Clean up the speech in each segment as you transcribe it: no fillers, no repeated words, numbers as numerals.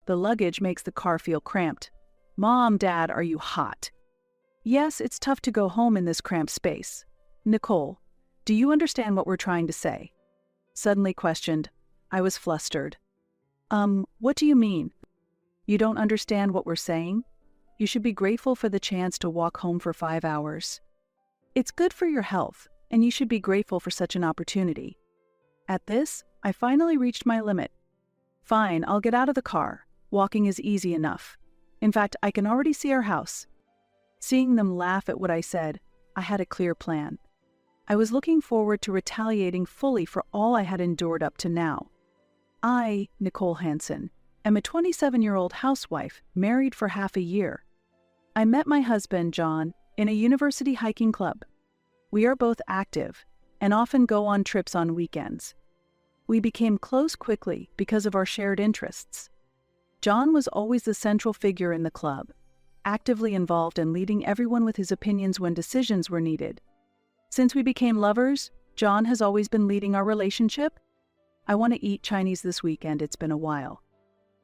The luggage makes the car feel cramped. Mom, Dad, are you hot? Yes, it's tough to go home in this cramped space. Nicole, do you understand what we're trying to say? Suddenly questioned. I was flustered. What do you mean? You don't understand what we're saying? You should be grateful for the chance to walk home for 5 hours. It's good for your health, and you should be grateful for such an opportunity. At this, I finally reached my limit. Fine, I'll get out of the car. Walking is easy enough. In fact, I can already see our house. Seeing them laugh at what I said, I had a clear plan. I was looking forward to retaliating fully for all I had endured up to now. I, Nicole Hansen, am a 27-year-old housewife married for half a year. I met my husband, John, in a university hiking club. We are both active and often go on trips on weekends. We became close quickly because of our shared interests. John was always the central figure in the club, actively involved in leading everyone with his opinions when decisions were needed. Since we became lovers, John has always been leading our relationship. I want to eat Chinese this weekend, it's been a while.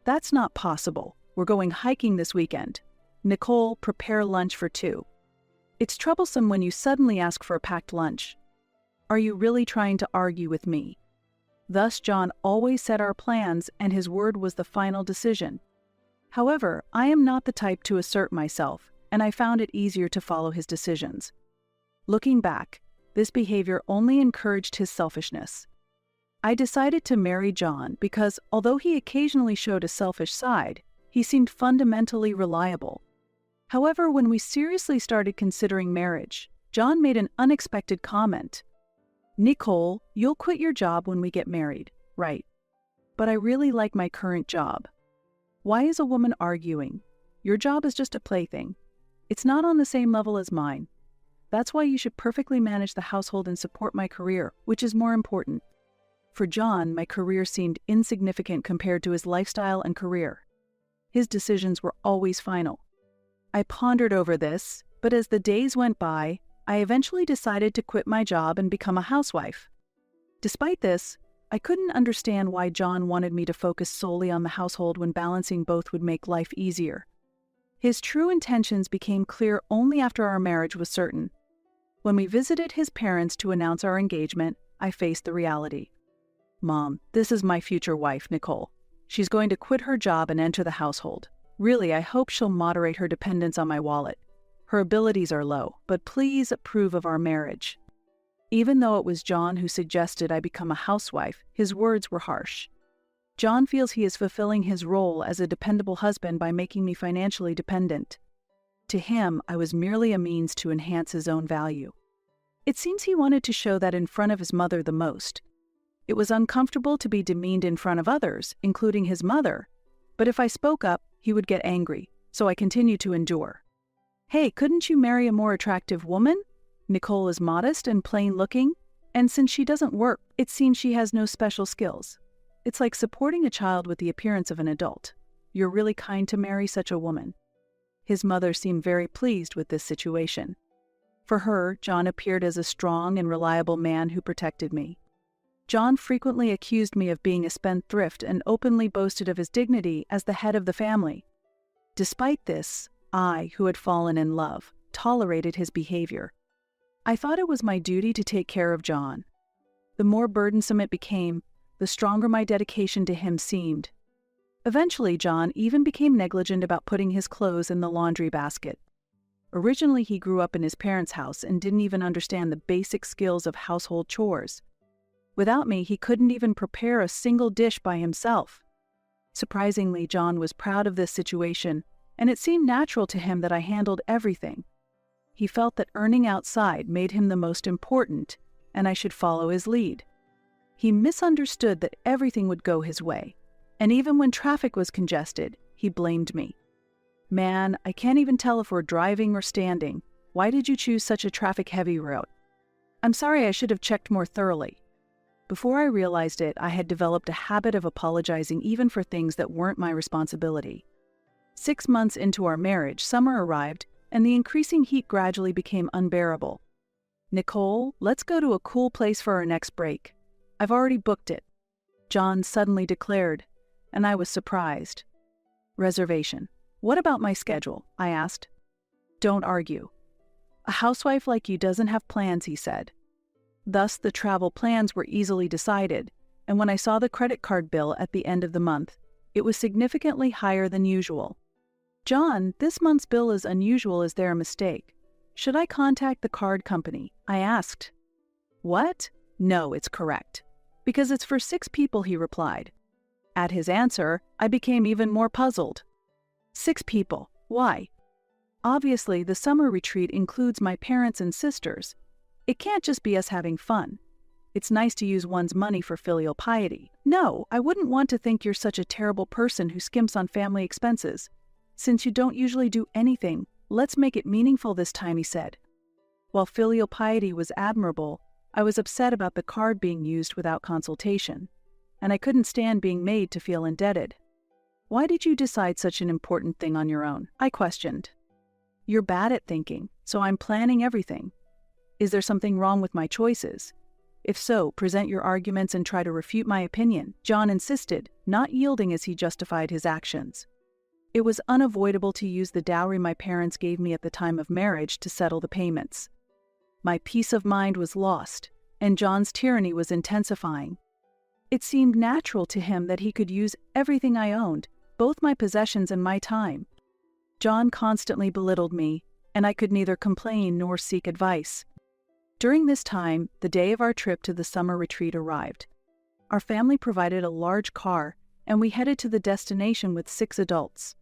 That's not possible. We're going hiking this weekend. Nicole, prepare lunch for 2. It's troublesome when you suddenly ask for a packed lunch. Are you really trying to argue with me? Thus, John always set our plans, and his word was the final decision. However, I am not the type to assert myself, and I found it easier to follow his decisions. Looking back, this behavior only encouraged his selfishness. I decided to marry John because, although he occasionally showed a selfish side, he seemed fundamentally reliable. However, when we seriously started considering marriage, John made an unexpected comment. Nicole, you'll quit your job when we get married, right? But I really like my current job. Why is a woman arguing? Your job is just a plaything. It's not on the same level as mine. That's why you should perfectly manage the household and support my career, which is more important. For John, my career seemed insignificant compared to his lifestyle and career. His decisions were always final. I pondered over this, but as the days went by, I eventually decided to quit my job and become a housewife. Despite this, I couldn't understand why John wanted me to focus solely on the household when balancing both would make life easier. His true intentions became clear only after our marriage was certain. When we visited his parents to announce our engagement, I faced the reality. Mom, this is my future wife, Nicole. She's going to quit her job and enter the household. Really, I hope she'll moderate her dependence on my wallet. Her abilities are low, but please approve of our marriage. Even though it was John who suggested I become a housewife, his words were harsh. John feels he is fulfilling his role as a dependable husband by making me financially dependent. To him, I was merely a means to enhance his own value. It seems he wanted to show that in front of his mother the most. It was uncomfortable to be demeaned in front of others, including his mother, but if I spoke up, he would get angry, so I continued to endure. Hey, couldn't you marry a more attractive woman? Nicole is modest and plain-looking, and since she doesn't work, it seems she has no special skills. It's like supporting a child with the appearance of an adult. You're really kind to marry such a woman. His mother seemed very pleased with this situation. For her, John appeared as a strong and reliable man who protected me. John frequently accused me of being a spendthrift and openly boasted of his dignity as the head of the family. Despite this, I, who had fallen in love, tolerated his behavior. I thought it was my duty to take care of John. The more burdensome it became, the stronger my dedication to him seemed. Eventually, John even became negligent about putting his clothes in the laundry basket. Originally, he grew up in his parents' house and didn't even understand the basic skills of household chores. Without me, he couldn't even prepare a single dish by himself. Surprisingly, John was proud of this situation, and it seemed natural to him that I handled everything. He felt that earning outside made him the most important, and I should follow his lead. He misunderstood that everything would go his way, and even when traffic was congested, he blamed me. Man, I can't even tell if we're driving or standing. Why did you choose such a traffic-heavy route? I'm sorry, I should have checked more thoroughly. Before I realized it, I had developed a habit of apologizing even for things that weren't my responsibility. 6 months into our marriage, summer arrived, and the increasing heat gradually became unbearable. Nicole, let's go to a cool place for our next break. I've already booked it, John suddenly declared, and I was surprised. Reservation. What about my schedule? I asked. Don't argue. A housewife like you doesn't have plans, he said. Thus, the travel plans were easily decided, and when I saw the credit card bill at the end of the month, it was significantly higher than usual. John, this month's bill is unusual. Is there a mistake? Should I contact the card company? I asked. What? No, it's correct. Because it's for 6 people, he replied. At his answer, I became even more puzzled. 6 people. Why? Obviously, the summer retreat includes my parents and sisters. It can't just be us having fun. It's nice to use one's money for filial piety. No, I wouldn't want to think you're such a terrible person who skimps on family expenses. Since you don't usually do anything, let's make it meaningful this time, he said. While filial piety was admirable, I was upset about the card being used without consultation, and I couldn't stand being made to feel indebted. Why did you decide such an important thing on your own? I questioned. You're bad at thinking, so I'm planning everything. Is there something wrong with my choices? If so, present your arguments and try to refute my opinion, John insisted, not yielding as he justified his actions. It was unavoidable to use the dowry my parents gave me at the time of marriage to settle the payments. My peace of mind was lost, and John's tyranny was intensifying. It seemed natural to him that he could use everything I owned, both my possessions and my time. John constantly belittled me, and I could neither complain nor seek advice. During this time, the day of our trip to the summer retreat arrived. Our family provided a large car, and we headed to the destination with 6 adults.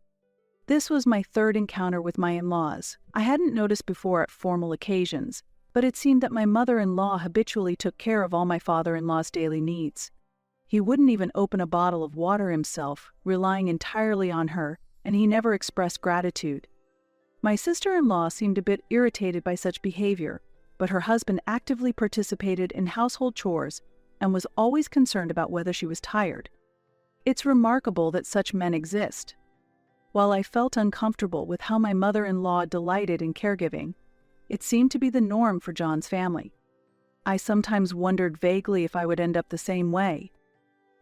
This was my 3rd encounter with my in-laws. I hadn't noticed before at formal occasions, but it seemed that my mother-in-law habitually took care of all my father-in-law's daily needs. He wouldn't even open a bottle of water himself, relying entirely on her, and he never expressed gratitude. My sister-in-law seemed a bit irritated by such behavior, but her husband actively participated in household chores and was always concerned about whether she was tired. It's remarkable that such men exist. While I felt uncomfortable with how my mother-in-law delighted in caregiving, it seemed to be the norm for John's family. I sometimes wondered vaguely if I would end up the same way.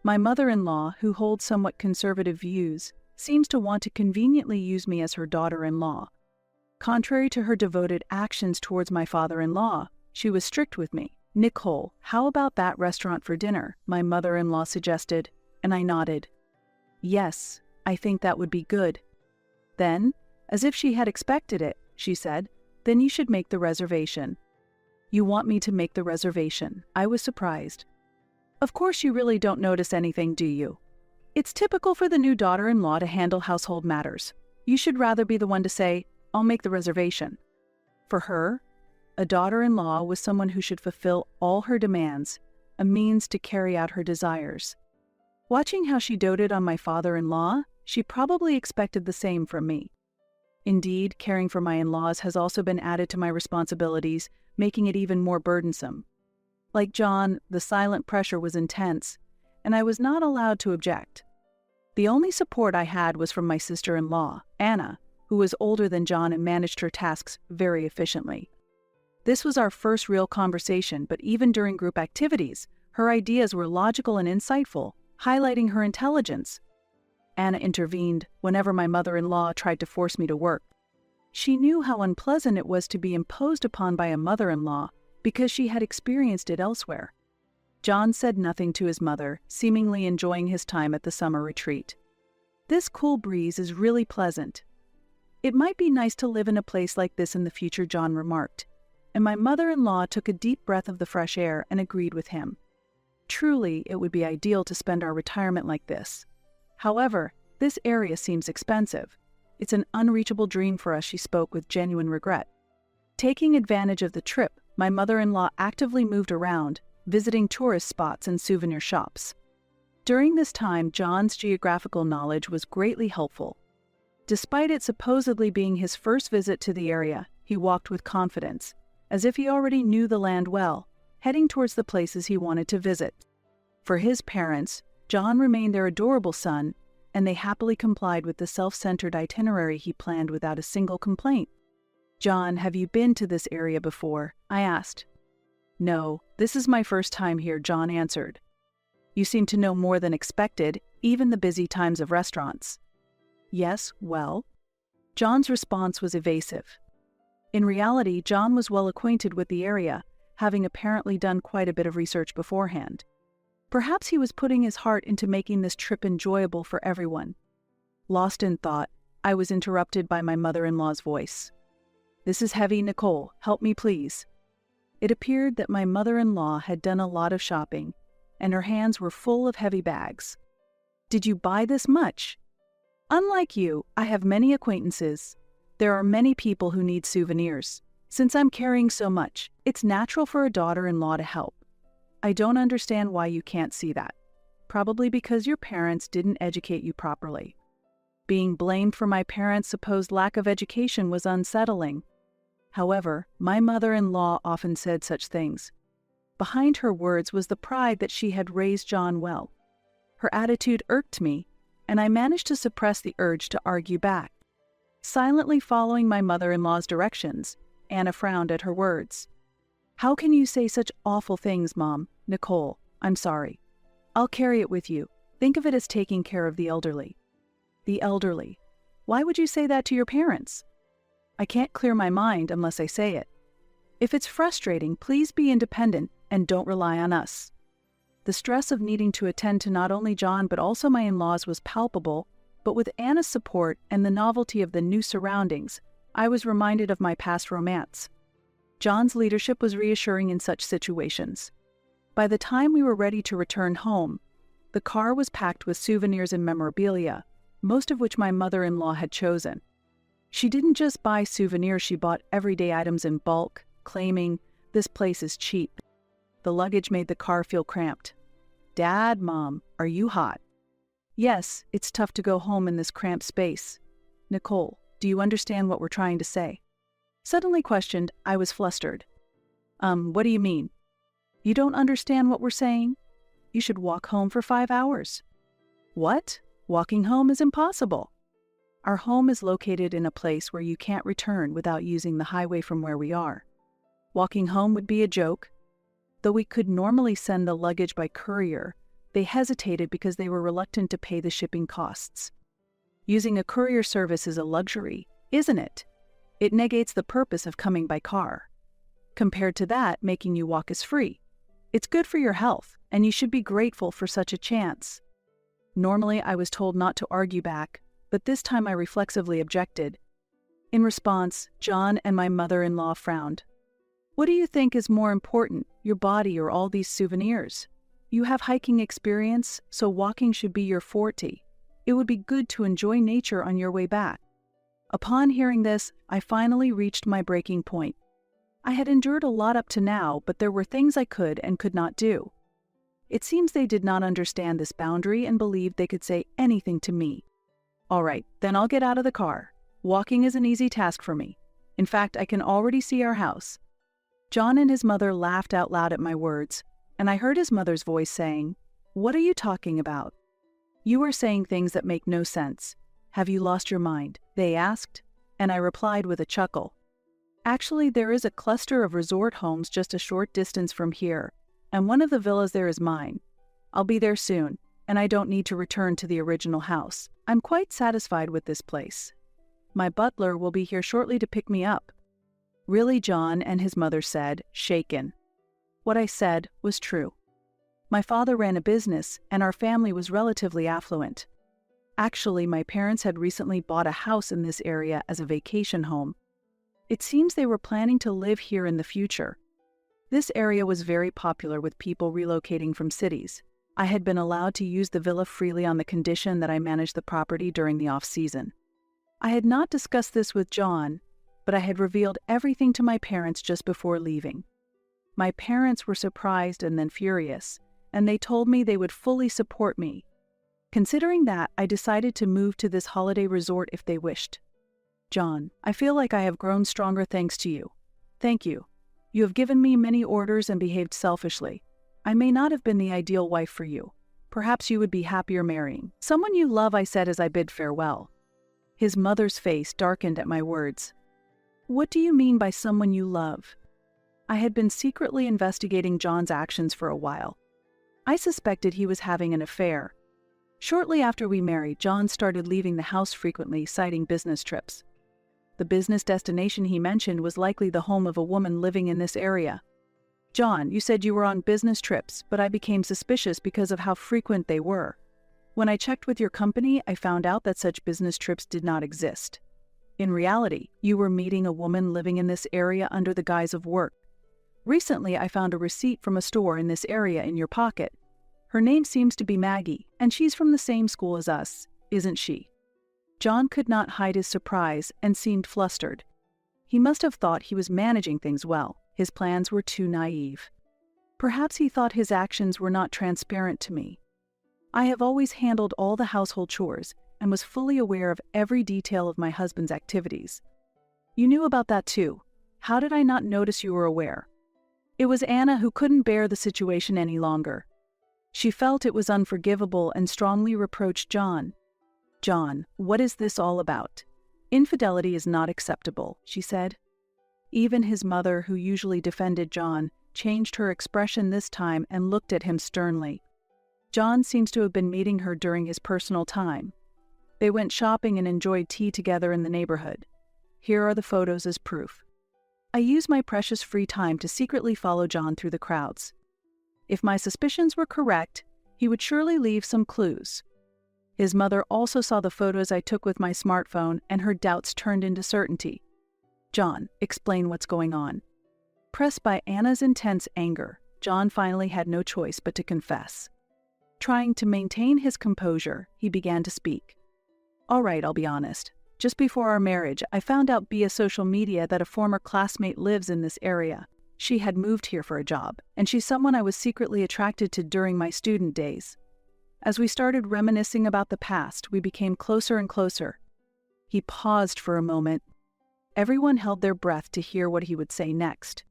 My mother-in-law, who holds somewhat conservative views, seems to want to conveniently use me as her daughter-in-law. Contrary to her devoted actions towards my father-in-law, she was strict with me. Nicole, how about that restaurant for dinner? My mother-in-law suggested, and I nodded. Yes, I think that would be good. Then, as if she had expected it, she said, then you should make the reservation. You want me to make the reservation? I was surprised. Of course you really don't notice anything, do you? It's typical for the new daughter-in-law to handle household matters. You should rather be the one to say, I'll make the reservation. For her, a daughter-in-law was someone who should fulfill all her demands, a means to carry out her desires. Watching how she doted on my father-in-law, she probably expected the same from me. Indeed, caring for my in-laws has also been added to my responsibilities, making it even more burdensome. Like John, the silent pressure was intense, and I was not allowed to object. The only support I had was from my sister-in-law, Anna, who was older than John and managed her tasks very efficiently. This was our first real conversation, but even during group activities, her ideas were logical and insightful, highlighting her intelligence. Anna intervened whenever my mother-in-law tried to force me to work. She knew how unpleasant it was to be imposed upon by a mother-in-law because she had experienced it elsewhere. John said nothing to his mother, seemingly enjoying his time at the summer retreat. This cool breeze is really pleasant. It might be nice to live in a place like this in the future, John remarked, and my mother-in-law took a deep breath of the fresh air and agreed with him. Truly, it would be ideal to spend our retirement like this. However, this area seems expensive. It's an unreachable dream for us, she spoke with genuine regret. Taking advantage of the trip, my mother-in-law actively moved around, visiting tourist spots and souvenir shops. During this time, John's geographical knowledge was greatly helpful. Despite it supposedly being his first visit to the area, he walked with confidence, as if he already knew the land well, heading towards the places he wanted to visit. For his parents, John remained their adorable son, and they happily complied with the self-centered itinerary he planned without a single complaint. John, have you been to this area before? I asked. No, this is my first time here, John answered. You seem to know more than expected, even the busy times of restaurants. Yes, well? John's response was evasive. In reality, John was well acquainted with the area, having apparently done quite a bit of research beforehand. Perhaps he was putting his heart into making this trip enjoyable for everyone. Lost in thought, I was interrupted by my mother-in-law's voice. "This is heavy, Nicole. Help me, please." It appeared that my mother-in-law had done a lot of shopping, and her hands were full of heavy bags. "Did you buy this much?" "Unlike you, I have many acquaintances. There are many people who need souvenirs. Since I'm carrying so much, it's natural for a daughter-in-law to help. I don't understand why you can't see that. Probably because your parents didn't educate you properly." Being blamed for my parents' supposed lack of education was unsettling. However, my mother-in-law often said such things. Behind her words was the pride that she had raised John well. Her attitude irked me, and I managed to suppress the urge to argue back. Silently following my mother-in-law's directions, Anna frowned at her words. "How can you say such awful things, Mom? Nicole, I'm sorry. I'll carry it with you. Think of it as taking care of the elderly." "The elderly? Why would you say that to your parents?" "I can't clear my mind unless I say it. If it's frustrating, please be independent and don't rely on us." The stress of needing to attend to not only John but also my in-laws was palpable, but with Anna's support and the novelty of the new surroundings, I was reminded of my past romance. John's leadership was reassuring in such situations. By the time we were ready to return home, the car was packed with souvenirs and memorabilia, most of which my mother-in-law had chosen. She didn't just buy souvenirs, she bought everyday items in bulk, claiming, "This place is cheap." The luggage made the car feel cramped. "Dad, Mom, are you hot?" "Yes, it's tough to go home in this cramped space. Nicole, do you understand what we're trying to say?" Suddenly questioned, I was flustered. What do you mean?" "You don't understand what we're saying? You should walk home for 5 hours." "What? Walking home is impossible." "Our home is located in a place where you can't return without using the highway from where we are. Walking home would be a joke." Though we could normally send the luggage by courier, they hesitated because they were reluctant to pay the shipping costs. Using a courier service is a luxury, isn't it? It negates the purpose of coming by car. Compared to that, making you walk is free. It's good for your health, and you should be grateful for such a chance. Normally, I was told not to argue back, but this time I reflexively objected. In response, John and my mother-in-law frowned. "What do you think is more important, your body or all these souvenirs? You have hiking experience, so walking should be your forte. It would be good to enjoy nature on your way back." Upon hearing this, I finally reached my breaking point. I had endured a lot up to now, but there were things I could and could not do. It seems they did not understand this boundary and believed they could say anything to me. "All right, then I'll get out of the car. Walking is an easy task for me. In fact, I can already see our house." John and his mother laughed out loud at my words, and I heard his mother's voice saying, "What are you talking about? You are saying things that make no sense. Have you lost your mind?" they asked, and I replied with a chuckle. "Actually, there is a cluster of resort homes just a short distance from here, and one of the villas there is mine. I'll be there soon, and I don't need to return to the original house. I'm quite satisfied with this place. My butler will be here shortly to pick me up." "Really, John?" and his mother said, shaken. What I said was true. My father ran a business, and our family was relatively affluent. Actually, my parents had recently bought a house in this area as a vacation home. It seems they were planning to live here in the future. This area was very popular with people relocating from cities. I had been allowed to use the villa freely on the condition that I managed the property during the off-season. I had not discussed this with John, but I had revealed everything to my parents just before leaving. My parents were surprised and then furious, and they told me they would fully support me. Considering that, I decided to move to this holiday resort if they wished. "John, I feel like I have grown stronger thanks to you. Thank you. You have given me many orders and behaved selfishly. I may not have been the ideal wife for you. Perhaps you would be happier marrying someone you love," I said as I bid farewell. His mother's face darkened at my words. "What do you mean by someone you love?" I had been secretly investigating John's actions for a while. I suspected he was having an affair. Shortly after we married, John started leaving the house frequently, citing business trips. The business destination he mentioned was likely the home of a woman living in this area. John, you said you were on business trips, but I became suspicious because of how frequent they were. When I checked with your company, I found out that such business trips did not exist. In reality, you were meeting a woman living in this area under the guise of work. Recently, I found a receipt from a store in this area in your pocket. Her name seems to be Maggie, and she's from the same school as us, isn't she? John could not hide his surprise and seemed flustered. He must have thought he was managing things well. His plans were too naive. Perhaps he thought his actions were not transparent to me. I have always handled all the household chores and was fully aware of every detail of my husband's activities. You knew about that too. How did I not notice you were aware? It was Anna who couldn't bear the situation any longer. She felt it was unforgivable and strongly reproached John. John, what is this all about? Infidelity is not acceptable, she said. Even his mother, who usually defended John, changed her expression this time and looked at him sternly. John seems to have been meeting her during his personal time. They went shopping and enjoyed tea together in the neighborhood. Here are the photos as proof. I used my precious free time to secretly follow John through the crowds. If my suspicions were correct, he would surely leave some clues. His mother also saw the photos I took with my smartphone, and her doubts turned into certainty. John, explain what's going on. Pressed by Anna's intense anger, John finally had no choice but to confess. Trying to maintain his composure, he began to speak. All right, I'll be honest. Just before our marriage, I found out via social media that a former classmate lives in this area. She had moved here for a job, and she's someone I was secretly attracted to during my student days. As we started reminiscing about the past, we became closer and closer. He paused for a moment. Everyone held their breath to hear what he would say next.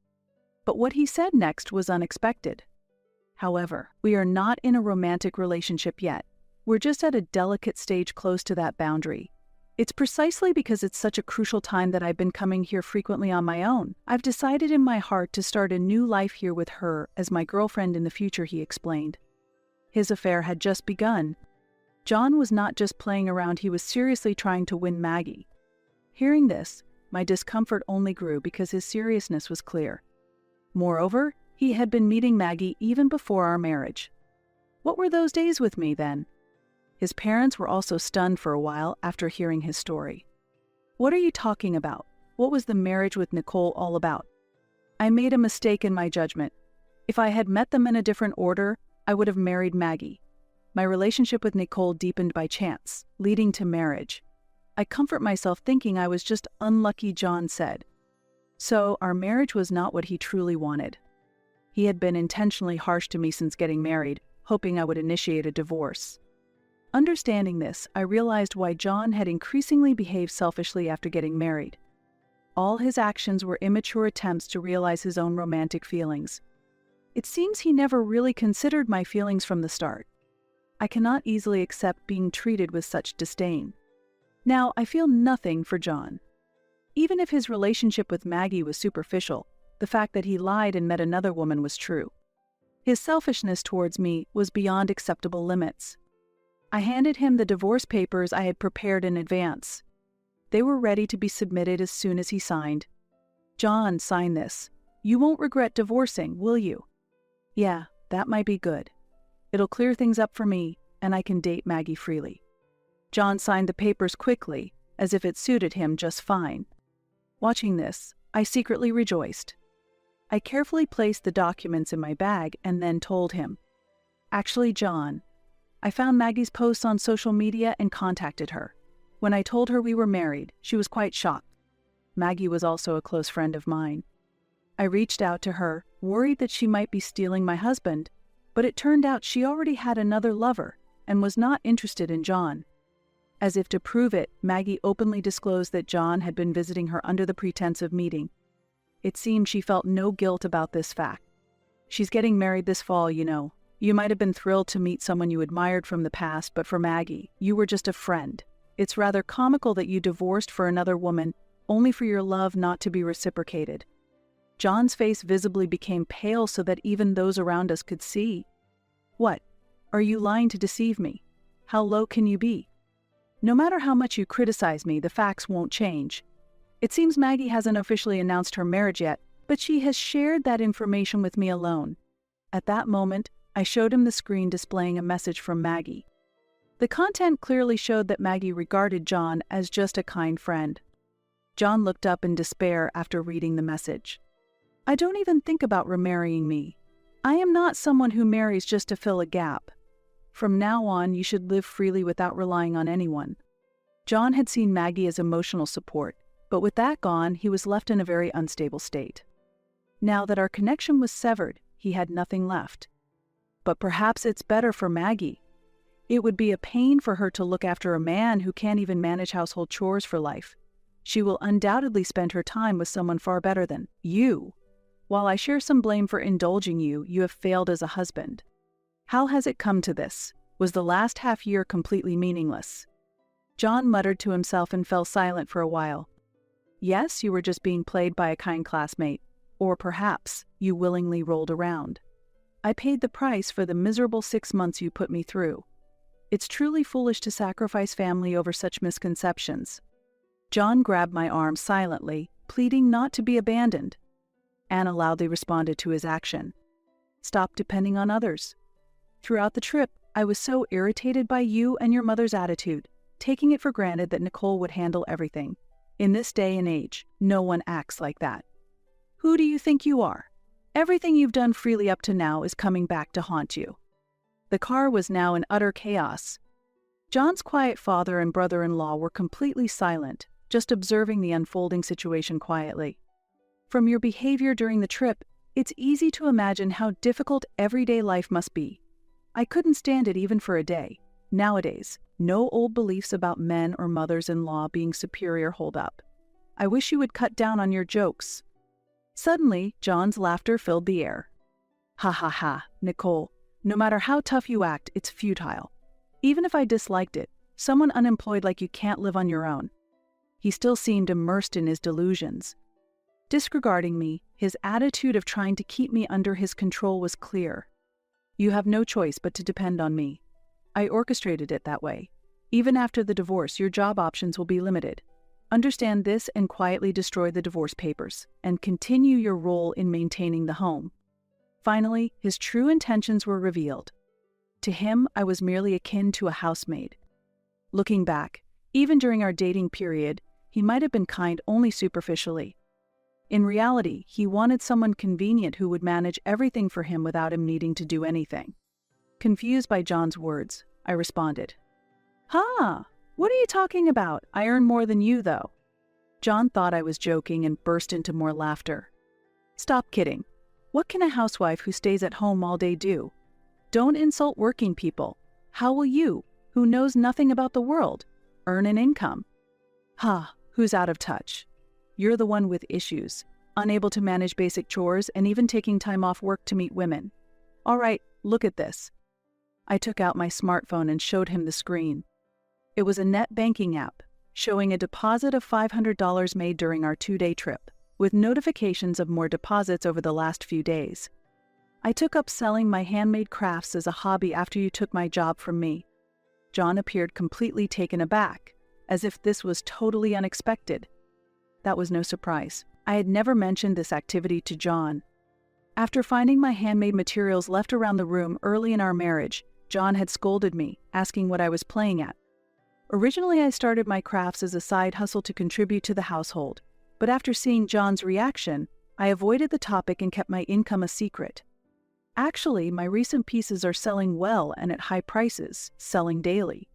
But what he said next was unexpected. However, we are not in a romantic relationship yet. We're just at a delicate stage close to that boundary. It's precisely because it's such a crucial time that I've been coming here frequently on my own. I've decided in my heart to start a new life here with her as my girlfriend in the future, he explained. His affair had just begun. John was not just playing around, he was seriously trying to win Maggie. Hearing this, my discomfort only grew because his seriousness was clear. Moreover, he had been meeting Maggie even before our marriage. What were those days with me then? His parents were also stunned for a while after hearing his story. What are you talking about? What was the marriage with Nicole all about? I made a mistake in my judgment. If I had met them in a different order, I would have married Maggie. My relationship with Nicole deepened by chance, leading to marriage. I comfort myself thinking I was just unlucky, John said. So our marriage was not what he truly wanted. He had been intentionally harsh to me since getting married, hoping I would initiate a divorce. Understanding this, I realized why John had increasingly behaved selfishly after getting married. All his actions were immature attempts to realize his own romantic feelings. It seems he never really considered my feelings from the start. I cannot easily accept being treated with such disdain. Now, I feel nothing for John. Even if his relationship with Maggie was superficial, the fact that he lied and met another woman was true. His selfishness towards me was beyond acceptable limits. I handed him the divorce papers I had prepared in advance. They were ready to be submitted as soon as he signed. John, sign this. You won't regret divorcing, will you? Yeah, that might be good. It'll clear things up for me, and I can date Maggie freely. John signed the papers quickly, as if it suited him just fine. Watching this, I secretly rejoiced. I carefully placed the documents in my bag and then told him, Actually, John, I found Maggie's posts on social media and contacted her. When I told her we were married, she was quite shocked. Maggie was also a close friend of mine. I reached out to her, worried that she might be stealing my husband, but it turned out she already had another lover and was not interested in John. As if to prove it, Maggie openly disclosed that John had been visiting her under the pretense of meeting. It seemed she felt no guilt about this fact. She's getting married this fall, you know. You might have been thrilled to meet someone you admired from the past, but for Maggie, you were just a friend. It's rather comical that you divorced for another woman, only for your love not to be reciprocated. John's face visibly became pale so that even those around us could see. What? Are you lying to deceive me? How low can you be? No matter how much you criticize me, the facts won't change. It seems Maggie hasn't officially announced her marriage yet, but she has shared that information with me alone. At that moment, I showed him the screen displaying a message from Maggie. The content clearly showed that Maggie regarded John as just a kind friend. John looked up in despair after reading the message. I don't even think about remarrying me. I am not someone who marries just to fill a gap. From now on, you should live freely without relying on anyone. John had seen Maggie as emotional support, but with that gone, he was left in a very unstable state. Now that our connection was severed, he had nothing left. But perhaps it's better for Maggie. It would be a pain for her to look after a man who can't even manage household chores for life. She will undoubtedly spend her time with someone far better than you. While I share some blame for indulging you, you have failed as a husband. How has it come to this? Was the last half year completely meaningless? John muttered to himself and fell silent for a while. Yes, you were just being played by a kind classmate. Or perhaps you willingly rolled around. I paid the price for the miserable 6 months you put me through. It's truly foolish to sacrifice family over such misconceptions. John grabbed my arm silently, pleading not to be abandoned. Anna loudly responded to his action. Stop depending on others. Throughout the trip, I was so irritated by you and your mother's attitude, taking it for granted that Nicole would handle everything. In this day and age, no one acts like that. Who do you think you are? Everything you've done freely up to now is coming back to haunt you. The car was now in utter chaos. John's quiet father and brother-in-law were completely silent, just observing the unfolding situation quietly. From your behavior during the trip, it's easy to imagine how difficult everyday life must be. I couldn't stand it even for a day. Nowadays, no old beliefs about men or mothers-in-law being superior hold up. I wish you would cut down on your jokes. Suddenly, John's laughter filled the air. Ha ha ha, Nicole, no matter how tough you act, it's futile. Even if I disliked it, someone unemployed like you can't live on your own. He still seemed immersed in his delusions. Disregarding me, his attitude of trying to keep me under his control was clear. You have no choice but to depend on me. I orchestrated it that way. Even after the divorce, your job options will be limited. Understand this and quietly destroy the divorce papers, and continue your role in maintaining the home. Finally, his true intentions were revealed. To him, I was merely akin to a housemaid. Looking back, even during our dating period, he might have been kind only superficially. In reality, he wanted someone convenient who would manage everything for him without him needing to do anything. Confused by John's words, I responded, "Ha! What are you talking about? I earn more than you, though." John thought I was joking and burst into more laughter. Stop kidding. What can a housewife who stays at home all day do? Don't insult working people. How will you, who knows nothing about the world, earn an income? Ha, who's out of touch? You're the one with issues, unable to manage basic chores and even taking time off work to meet women. All right, look at this. I took out my smartphone and showed him the screen. It was a net banking app, showing a deposit of $500 made during our 2-day trip, with notifications of more deposits over the last few days. I took up selling my handmade crafts as a hobby after you took my job from me. John appeared completely taken aback, as if this was totally unexpected. That was no surprise. I had never mentioned this activity to John. After finding my handmade materials left around the room early in our marriage, John had scolded me, asking what I was playing at. Originally, I started my crafts as a side hustle to contribute to the household, but after seeing John's reaction, I avoided the topic and kept my income a secret. Actually, my recent pieces are selling well and at high prices, selling daily.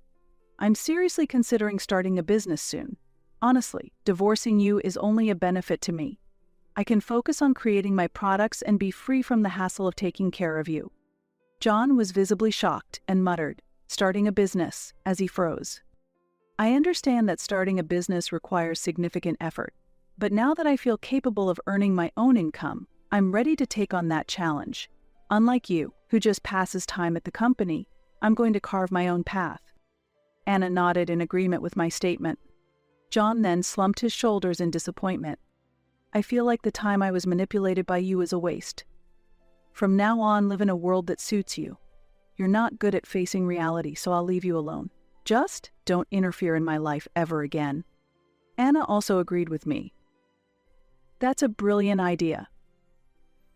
I'm seriously considering starting a business soon. Honestly, divorcing you is only a benefit to me. I can focus on creating my products and be free from the hassle of taking care of you. John was visibly shocked and muttered, "Starting a business," as he froze. I understand that starting a business requires significant effort, but now that I feel capable of earning my own income, I'm ready to take on that challenge. Unlike you, who just passes time at the company, I'm going to carve my own path. Anna nodded in agreement with my statement. John then slumped his shoulders in disappointment. I feel like the time I was manipulated by you is a waste. From now on, live in a world that suits you. You're not good at facing reality, so I'll leave you alone. Just don't interfere in my life ever again." Anna also agreed with me. That's a brilliant idea.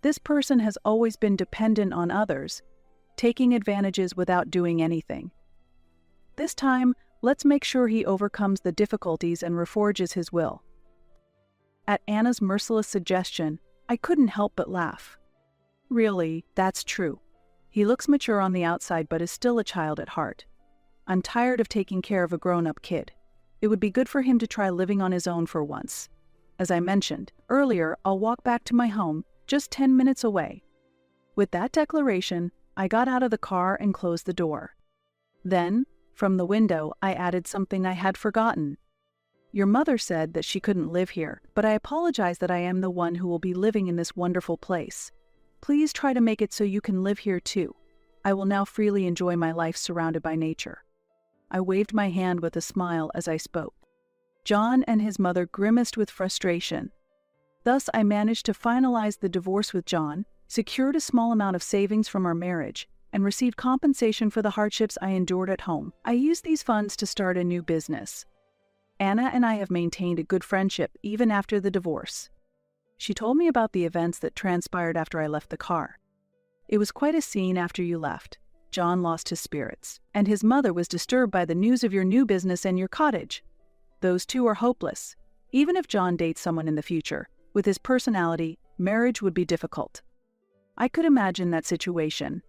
This person has always been dependent on others, taking advantages without doing anything. This time, let's make sure he overcomes the difficulties and reforges his will. At Anna's merciless suggestion, I couldn't help but laugh. Really, that's true. He looks mature on the outside but is still a child at heart. I'm tired of taking care of a grown-up kid. It would be good for him to try living on his own for once. As I mentioned earlier, I'll walk back to my home, just 10 minutes away. With that declaration, I got out of the car and closed the door. Then, from the window, I added something I had forgotten. Your mother said that she couldn't live here, but I apologize that I am the one who will be living in this wonderful place. Please try to make it so you can live here too. I will now freely enjoy my life surrounded by nature. I waved my hand with a smile as I spoke. John and his mother grimaced with frustration. Thus, I managed to finalize the divorce with John, secured a small amount of savings from our marriage, and received compensation for the hardships I endured at home. I used these funds to start a new business. Anna and I have maintained a good friendship even after the divorce. She told me about the events that transpired after I left the car. It was quite a scene after you left. John lost his spirits, and his mother was disturbed by the news of your new business and your cottage. Those two are hopeless. Even if John dates someone in the future, with his personality, marriage would be difficult. I could imagine that situation.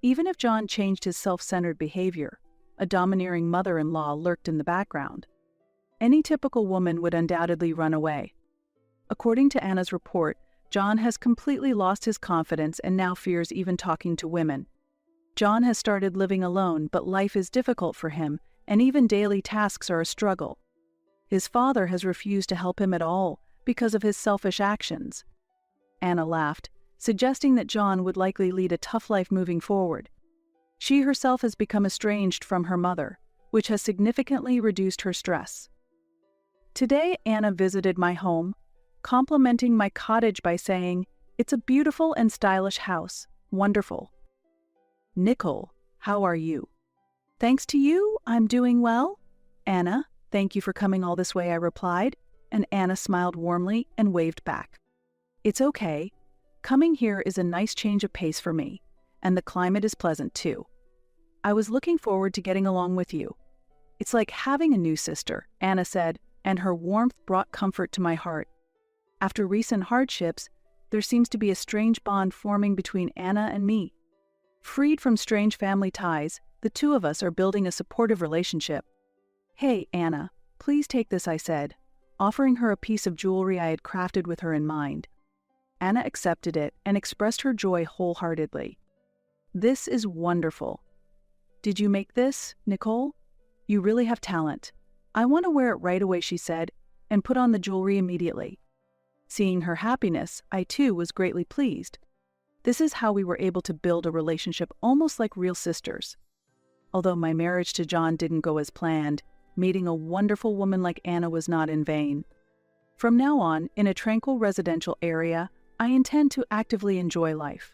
Even if John changed his self-centered behavior, a domineering mother-in-law lurked in the background. Any typical woman would undoubtedly run away. According to Anna's report, John has completely lost his confidence and now fears even talking to women. John has started living alone, but life is difficult for him, and even daily tasks are a struggle. His father has refused to help him at all because of his selfish actions. Anna laughed, suggesting that John would likely lead a tough life moving forward. She herself has become estranged from her mother, which has significantly reduced her stress. Today, Anna visited my home, complimenting my cottage by saying, "It's a beautiful and stylish house. Wonderful." "Nicole, how are you?" "Thanks to you, I'm doing well." "Anna, thank you for coming all this way," I replied, and Anna smiled warmly and waved back. "It's okay. Coming here is a nice change of pace for me, and the climate is pleasant too. I was looking forward to getting along with you. It's like having a new sister," Anna said, and her warmth brought comfort to my heart. After recent hardships, there seems to be a strange bond forming between Anna and me. Freed from strange family ties, the two of us are building a supportive relationship. "Hey, Anna, please take this," I said, offering her a piece of jewelry I had crafted with her in mind. Anna accepted it and expressed her joy wholeheartedly. "This is wonderful. Did you make this, Nicole? You really have talent. I want to wear it right away," she said, and put on the jewelry immediately. Seeing her happiness, I too was greatly pleased. This is how we were able to build a relationship almost like real sisters. Although my marriage to John didn't go as planned, meeting a wonderful woman like Anna was not in vain. From now on, in a tranquil residential area, I intend to actively enjoy life.